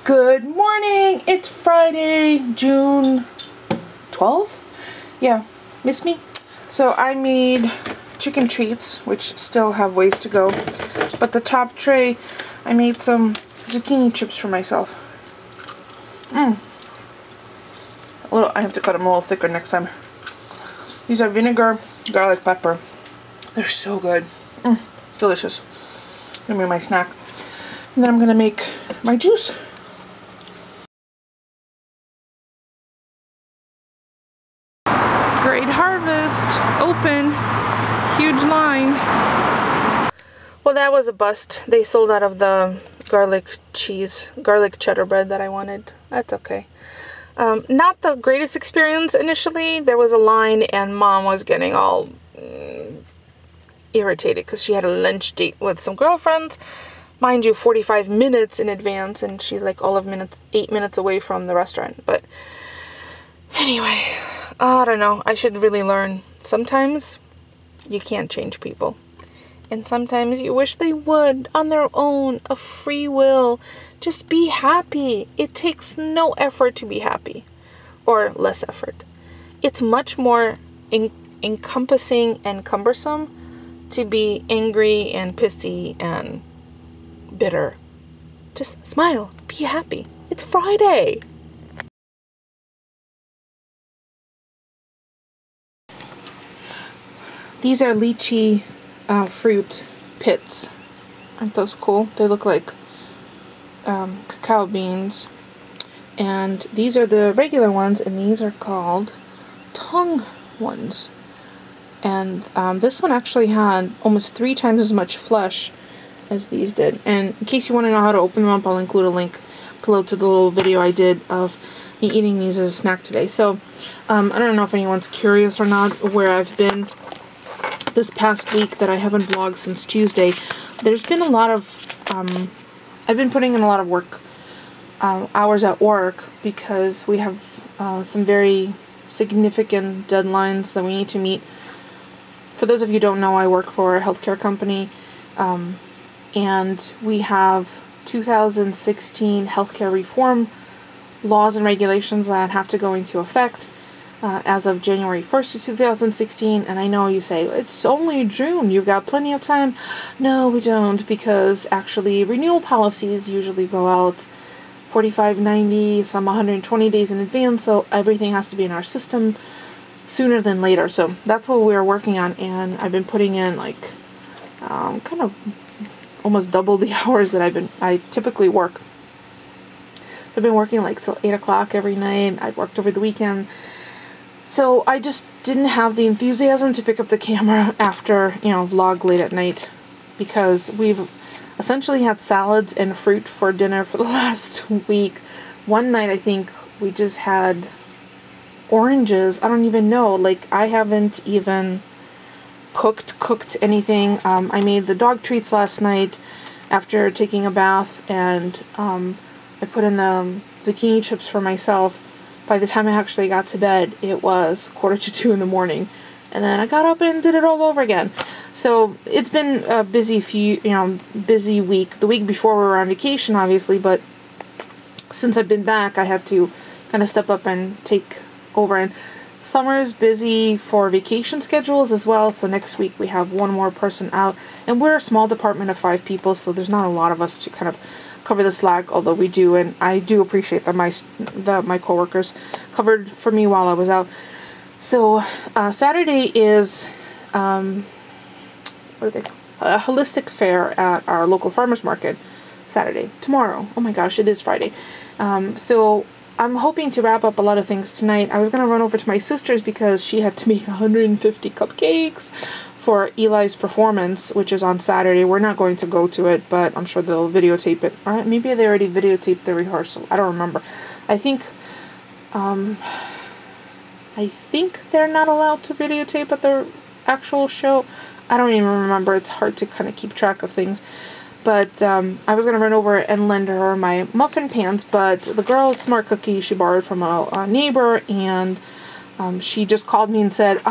Good morning! It's Friday, June 12th? Yeah, miss me? So I made chicken treats, which still have ways to go. But the top tray, I made some zucchini chips for myself. I have to cut them a little thicker next time. These are vinegar, garlic, pepper. They're so good. Delicious. Gonna be my snack. And then I'm gonna make my juice. Great harvest. Open. Huge line. Well, that was a bust. They sold out of the garlic cheddar bread that I wanted. That's okay. Not the greatest experience initially. There was a line and Mom was getting all irritated because she had a lunch date with some girlfriends. Mind you, 45 minutes in advance, and she's like 8 minutes away from the restaurant. But anyway, I don't know. I should really learn. Sometimes you can't change people. And sometimes you wish they would on their own, a free will. Just be happy. It takes no effort to be happy, or less effort. It's much more encompassing and cumbersome to be angry and pissy and bitter. Just smile. Be happy. It's Friday. These are lychee fruit pits. Aren't those cool? They look like cacao beans. And these are the regular ones, and these are called tongue ones. And this one actually had almost 3 times as much flesh as these did. And in case you want to know how to open them up, I'll include a link below to the little video I did of me eating these as a snack today. So I don't know if anyone's curious or not where I've been this past week that I haven't vlogged since Tuesday. There's been a lot of I've been putting in a lot of work hours at work because we have some very significant deadlines that we need to meet. For those of you who don't know, I work for a healthcare company, and we have 2016 healthcare reform laws and regulations that have to go into effect as of January 1st of 2016. And I know you say, it's only June, you've got plenty of time. No, we don't, because actually renewal policies usually go out 45, 90, some 120 days in advance, so everything has to be in our system sooner than later. So that's what we're working on, and I've been putting in like kind of almost double the hours that I typically work. I've been working like till 8 o'clock every night. I worked over the weekend. So I just didn't have the enthusiasm to pick up the camera after, vlog late at night, because we've essentially had salads and fruit for dinner for the last week. One night I think we just had oranges. I don't even know. Like, I haven't even cooked anything. I made the dog treats last night after taking a bath, and I put in the zucchini chips for myself. By the time I actually got to bed, it was 1:45 in the morning, and then I got up and did it all over again. So it's been a busy busy week. The week before we were on vacation, obviously, but since I've been back, I had to kind of step up and take over. And summer's busy for vacation schedules as well, so next week we have one more person out, and we're a small department of 5 people, so there's not a lot of us to kind of cover the slack, although we do, and I do appreciate that my coworkers covered for me while I was out. So Saturday is a holistic fair at our local farmers market. Saturday, tomorrow. Oh my gosh, it is Friday. So I'm hoping to wrap up a lot of things tonight. I was going to run over to my sister's because she had to make 150 cupcakes for Eli's performance, which is on Saturday. We're not going to go to it, but I'm sure they'll videotape it. Or maybe they already videotaped the rehearsal. I don't remember. I think they're not allowed to videotape at the actual show. I don't even remember. It's hard to kind of keep track of things. But I was going to run over and lend her my muffin pans, but the girl's smart cookie she borrowed from a neighbor, and she just called me and said,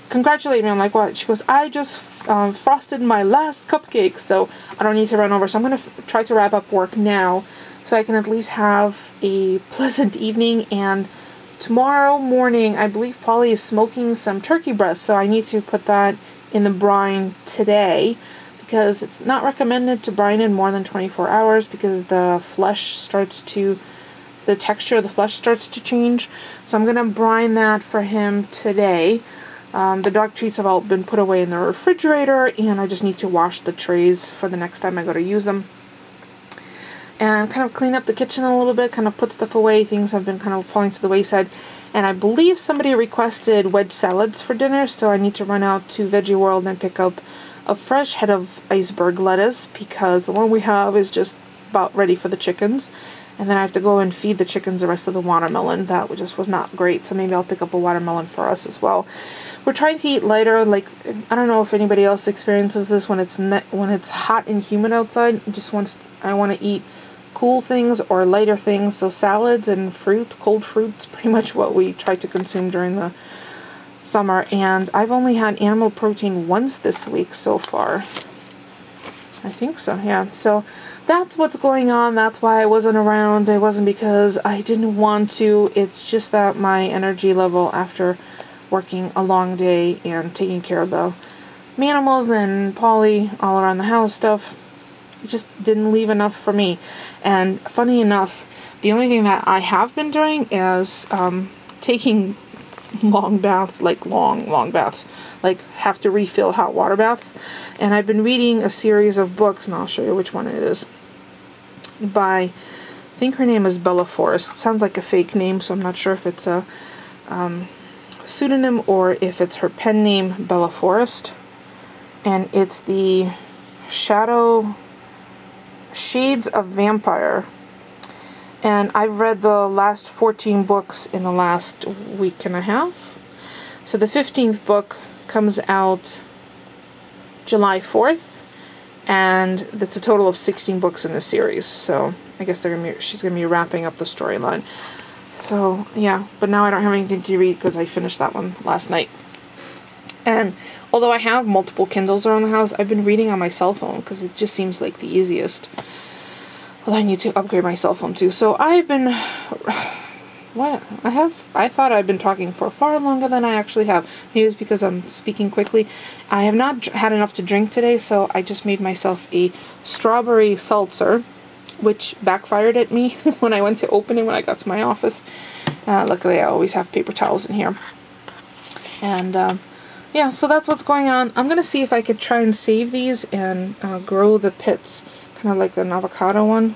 congratulate me. I'm like, what? She goes, I just frosted my last cupcake, so I don't need to run over. So I'm going to try to wrap up work now so I can at least have a pleasant evening. And tomorrow morning, I believe Polly is smoking some turkey breast, so I need to put that in the brine today, because it's not recommended to brine in more than 24 hours because the texture of the flesh starts to change. So I'm going to brine that for him today. The dog treats have all been put away in the refrigerator, and I just need to wash the trays for the next time I go to use them. And kind of clean up the kitchen a little bit, kind of put stuff away. Things have been kind of falling to the wayside. And I believe somebody requested wedge salads for dinner, so I need to run out to Veggie World and pick up a fresh head of iceberg lettuce, because the one we have is just about ready for the chickens. And then I have to go and feed the chickens the rest of the watermelon. That just was not great, so maybe I'll pick up a watermelon for us as well. We're trying to eat lighter. Like, I don't know if anybody else experiences this when it's hot and humid outside. I want to eat cool things or lighter things. So salads and fruit, cold fruit's pretty much what we try to consume during the summer. And I've only had animal protein once this week so far. I think so, yeah. So that's what's going on. That's why I wasn't around. It wasn't because I didn't want to. It's just that my energy level after working a long day and taking care of the animals and Polly all around the house stuff, it just didn't leave enough for me. And funny enough, the only thing that I have been doing is taking long baths, like long baths, like have to refill hot water baths. And I've been reading a series of books, and I'll show you which one it is, by, I think her name is Bella Forrest. It sounds like a fake name, so I'm not sure if it's a pseudonym or if it's her pen name, Bella Forrest. And it's the Shades of Vampire. And I've read the last 14 books in the last week and a half. So the 15th book comes out July 4th, and that's a total of 16 books in the series. So I guess she's gonna be wrapping up the storyline. So yeah, but now I don't have anything to read because I finished that one last night. And although I have multiple Kindles around the house, I've been reading on my cell phone because it just seems like the easiest. Well, I need to upgrade my cell phone too. So I've been, I thought I'd been talking for far longer than I actually have. Maybe it's because I'm speaking quickly. I have not had enough to drink today, so I just made myself a strawberry seltzer, which backfired at me when I went to open it when I got to my office. Luckily, I always have paper towels in here. And yeah, so that's what's going on. I'm going to see if I could try and save these and grow the pits, kind of like an avocado one.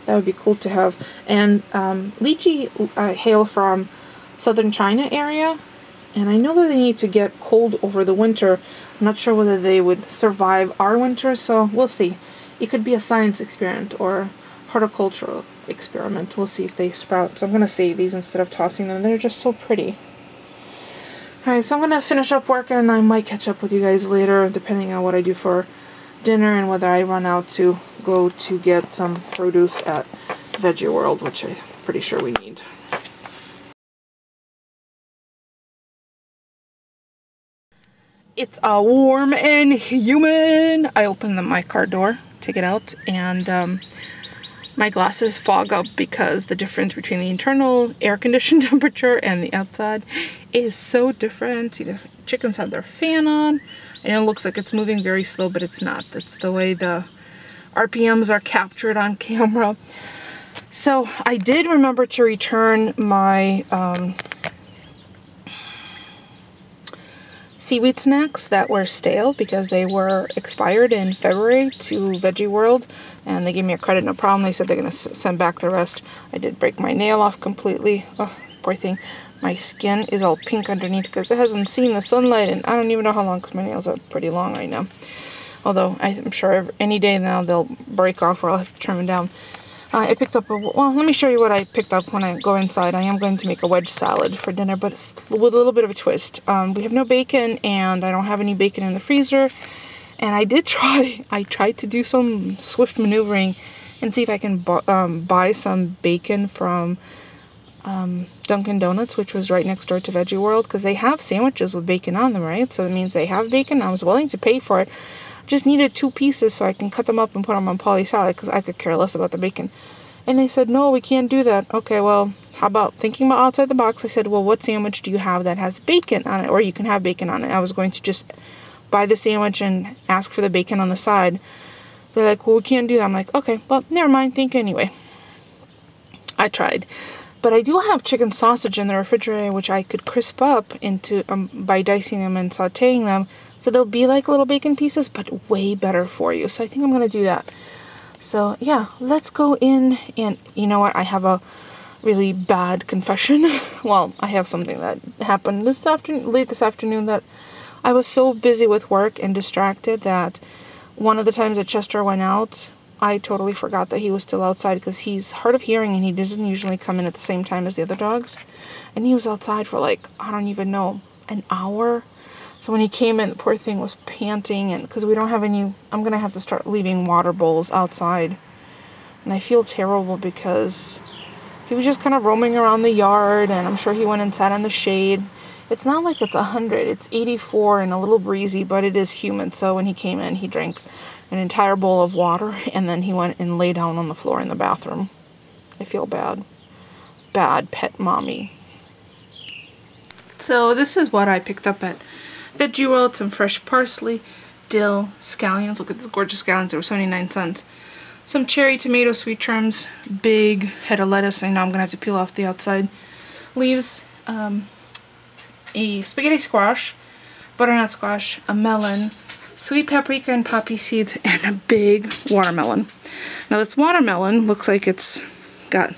That would be cool to have. And lychee hail from southern China area, and I know that they need to get cold over the winter. I'm not sure whether they would survive our winter, so we'll see. It could be a science experiment or horticultural experiment. We'll see if they sprout. So I'm going to save these instead of tossing them. They're just so pretty. Alright, so I'm going to finish up work, and I might catch up with you guys later, depending on what I do for dinner and whether I run out to go to get some produce at Veggie World, which I'm pretty sure we need. It's warm and humid. I opened my car door, take it out, and my glasses fog up because the difference between the internal air conditioned temperature and the outside is so different. See, the chickens have their fan on, and it looks like it's moving very slow, but it's not. That's the way the RPMs are captured on camera. So I did remember to return my seaweed snacks that were stale because they were expired in February to Veggie World, and they gave me a credit, no problem. They said they're going to send back the rest. I did break my nail off completely. Oh, poor thing. My skin is all pink underneath because it hasn't seen the sunlight, and I don't even know how long because my nails are pretty long right now. Although I'm sure any day now they'll break off or I'll have to trim them down. I picked up well, let me show you what I picked up when I go inside. I am going to make a wedge salad for dinner, but it's with a little bit of a twist. We have no bacon, and I don't have any bacon in the freezer. And I tried to do some swift maneuvering and see if I can buy some bacon from Dunkin' Donuts, which was right next door to Veggie World, because they have sandwiches with bacon on them, right? So it means they have bacon. I was willing to pay for it. Just needed 2 pieces so I can cut them up and put them on poly salad because I could care less about the bacon. And they said, no, we can't do that. Okay, well, how about thinking about outside the box? I said, well, what sandwich do you have that has bacon on it? Or you can have bacon on it. I was going to just buy the sandwich and ask for the bacon on the side. They're like, well, we can't do that. I'm like, okay, well, never mind. Think anyway. I tried. But I do have chicken sausage in the refrigerator, which I could crisp up into by dicing them and sauteing them. So they'll be like little bacon pieces, but way better for you. So I think I'm going to do that. So yeah, let's go in. And you know what? I have a really bad confession. Well, I have something that happened late this afternoon that I was so busy with work and distracted that one of the times that Chester went out, I totally forgot that he was still outside because he's hard of hearing and he doesn't usually come in at the same time as the other dogs. And he was outside for like, I don't even know, an hour. So when he came in, the poor thing was panting, and because we don't have any, I'm going to have to start leaving water bowls outside. And I feel terrible because he was just kind of roaming around the yard, and I'm sure he went and sat in the shade. It's not like it's 100, it's 84 and a little breezy, but it is humid. So when he came in, he drank an entire bowl of water, and then he went and lay down on the floor in the bathroom. I feel bad. Bad pet mommy. So this is what I picked up at Veggie World. Some fresh parsley, dill, scallions. Look at these gorgeous scallions. They were 79 cents. Some cherry tomato sweet charms. Big head of lettuce. I know I'm going to have to peel off the outside leaves. A spaghetti squash, butternut squash, a melon, sweet paprika and poppy seeds, and a big watermelon. Now this watermelon looks like it's got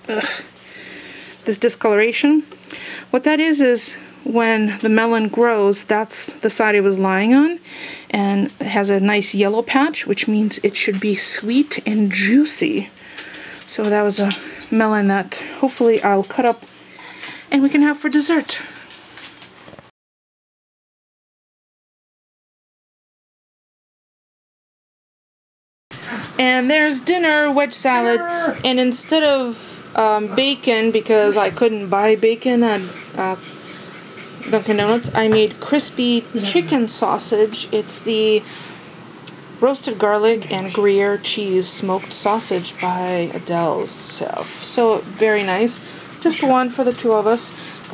this discoloration. What that is when the melon grows, that's the side it was lying on, and it has a nice yellow patch, which means it should be sweet and juicy. So that was a melon that hopefully I'll cut up and we can have for dessert. And there's dinner, wedge salad, and instead of bacon, because I couldn't buy bacon at Dunkin' Donuts, I made crispy chicken sausage. It's the roasted garlic and Gruyere cheese smoked sausage by Adele's self. So very nice. Just one for the 2 of us.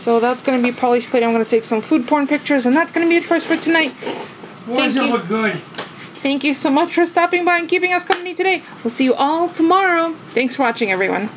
So that's going to be Polly's plate. I'm going to take some food porn pictures, and that's going to be it for us for tonight. Thank you. Look good. Thank you so much for stopping by and keeping us company today. We'll see you all tomorrow. Thanks for watching, everyone.